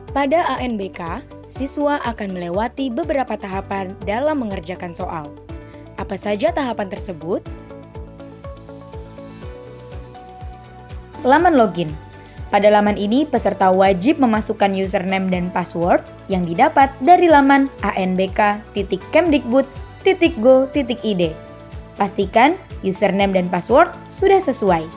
Pada ANBK, siswa akan melewati beberapa tahapan dalam mengerjakan soal. Apa saja tahapan tersebut? Laman login. Pada laman ini, peserta wajib memasukkan username dan password yang didapat dari laman anbk.kemdikbud.go.id. Pastikan username dan password sudah sesuai.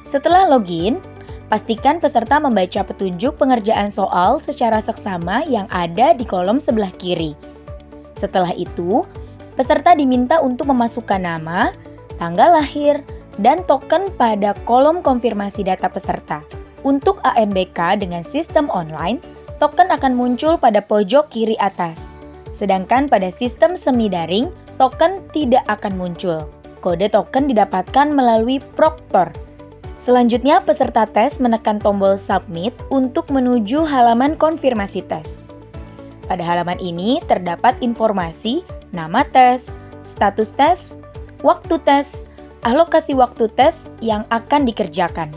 Setelah login, pastikan peserta membaca petunjuk pengerjaan soal secara seksama yang ada di kolom sebelah kiri. Setelah itu, peserta diminta untuk memasukkan nama, tanggal lahir, dan token pada kolom konfirmasi data peserta. Untuk ANBK dengan sistem online, token akan muncul pada pojok kiri atas. Sedangkan pada sistem semi daring, token tidak akan muncul. Kode token didapatkan melalui proktor. Selanjutnya, peserta tes menekan tombol submit untuk menuju halaman konfirmasi tes. Pada halaman ini terdapat informasi nama tes, status tes, waktu tes, alokasi waktu tes yang akan dikerjakan.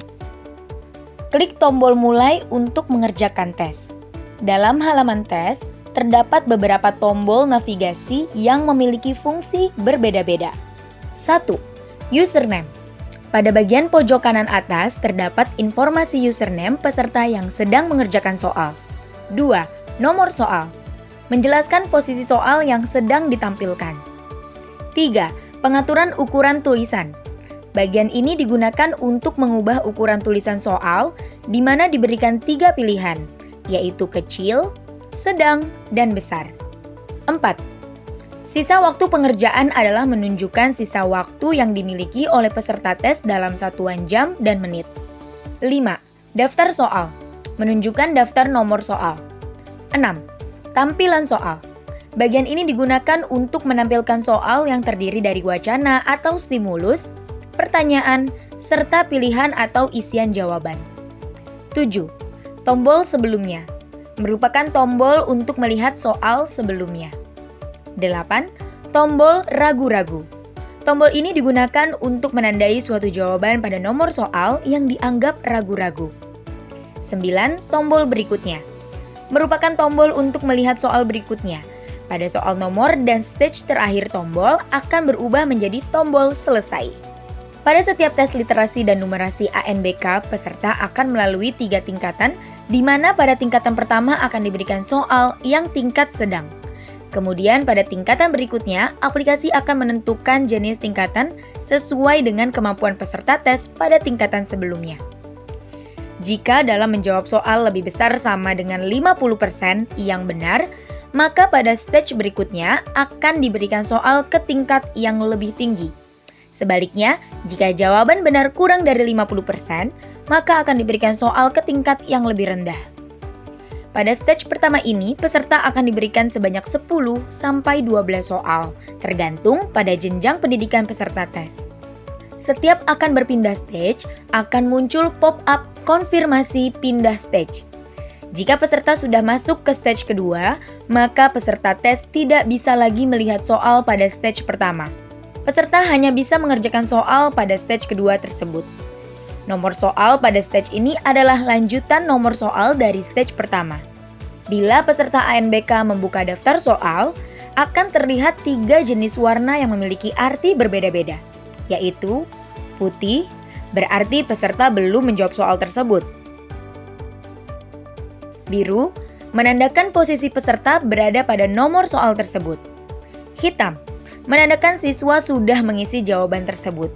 Klik tombol mulai untuk mengerjakan tes. Dalam halaman tes, terdapat beberapa tombol navigasi yang memiliki fungsi berbeda-beda. 1. Username. Pada bagian pojok kanan atas terdapat informasi username peserta yang sedang mengerjakan soal. 2. Nomor soal. Menjelaskan posisi soal yang sedang ditampilkan. 3. Pengaturan ukuran tulisan. Bagian ini digunakan untuk mengubah ukuran tulisan soal, di mana diberikan 3 pilihan, yaitu kecil, sedang, dan besar. 4. Sisa waktu pengerjaan adalah menunjukkan sisa waktu yang dimiliki oleh peserta tes dalam satuan jam dan menit. 5. Daftar soal. Menunjukkan daftar nomor soal. 6. Tampilan soal. Bagian ini digunakan untuk menampilkan soal yang terdiri dari wacana atau stimulus, pertanyaan, serta pilihan atau isian jawaban. 7. Tombol sebelumnya. Merupakan tombol untuk melihat soal sebelumnya. 8. Tombol ragu-ragu. Tombol ini digunakan untuk menandai suatu jawaban pada nomor soal yang dianggap ragu-ragu. 9. Tombol berikutnya. Merupakan tombol untuk melihat soal berikutnya. Pada soal nomor dan stage terakhir tombol akan berubah menjadi tombol selesai. Pada setiap tes literasi dan numerasi ANBK, peserta akan melalui 3 tingkatan, di mana pada tingkatan pertama akan diberikan soal yang tingkat sedang. Kemudian pada tingkatan berikutnya, aplikasi akan menentukan jenis tingkatan sesuai dengan kemampuan peserta tes pada tingkatan sebelumnya. Jika dalam menjawab soal lebih besar sama dengan 50% yang benar, maka pada stage berikutnya akan diberikan soal ke tingkat yang lebih tinggi. Sebaliknya, jika jawaban benar kurang dari 50%, maka akan diberikan soal ke tingkat yang lebih rendah. Pada stage pertama ini, peserta akan diberikan sebanyak 10 sampai 12 soal, tergantung pada jenjang pendidikan peserta tes. Setiap akan berpindah stage, akan muncul pop-up konfirmasi pindah stage. Jika peserta sudah masuk ke stage kedua, maka peserta tes tidak bisa lagi melihat soal pada stage pertama. Peserta hanya bisa mengerjakan soal pada stage kedua tersebut. Nomor soal pada stage ini adalah lanjutan nomor soal dari stage pertama. Bila peserta ANBK membuka daftar soal, akan terlihat 3 jenis warna yang memiliki arti berbeda-beda, yaitu putih, berarti peserta belum menjawab soal tersebut. Biru, menandakan posisi peserta berada pada nomor soal tersebut. Hitam, menandakan siswa sudah mengisi jawaban tersebut.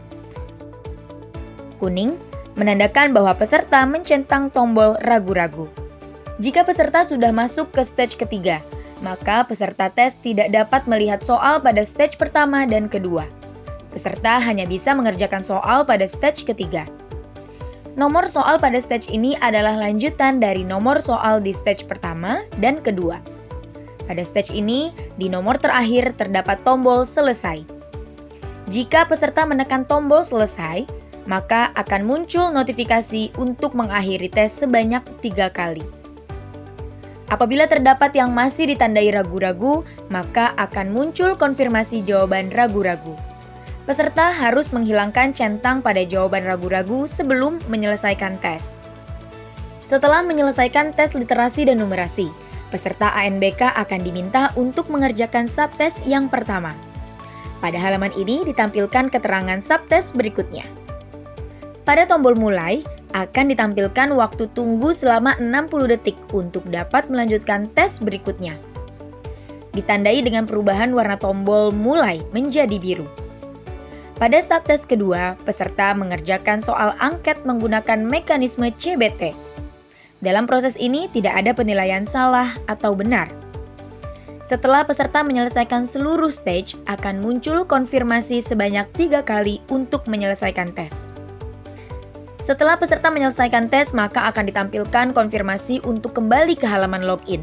Kuning, menandakan bahwa peserta mencentang tombol ragu-ragu. Jika peserta sudah masuk ke stage ketiga, maka peserta tes tidak dapat melihat soal pada stage pertama dan kedua. Peserta hanya bisa mengerjakan soal pada stage ketiga. Nomor soal pada stage ini adalah lanjutan dari nomor soal di stage pertama dan kedua. Pada stage ini, di nomor terakhir terdapat tombol selesai. Jika peserta menekan tombol selesai, maka akan muncul notifikasi untuk mengakhiri tes sebanyak 3 kali. Apabila terdapat yang masih ditandai ragu-ragu, maka akan muncul konfirmasi jawaban ragu-ragu. Peserta harus menghilangkan centang pada jawaban ragu-ragu sebelum menyelesaikan tes. Setelah menyelesaikan tes literasi dan numerasi, peserta ANBK akan diminta untuk mengerjakan subtes yang pertama. Pada halaman ini ditampilkan keterangan subtes berikutnya. Pada tombol mulai, akan ditampilkan waktu tunggu selama 60 detik untuk dapat melanjutkan tes berikutnya. Ditandai dengan perubahan warna tombol mulai menjadi biru. Pada subtes kedua, peserta mengerjakan soal angket menggunakan mekanisme CBT. Dalam proses ini tidak ada penilaian salah atau benar. Setelah peserta menyelesaikan seluruh stage, akan muncul konfirmasi sebanyak 3 kali untuk menyelesaikan tes. Setelah peserta menyelesaikan tes, maka akan ditampilkan konfirmasi untuk kembali ke halaman login.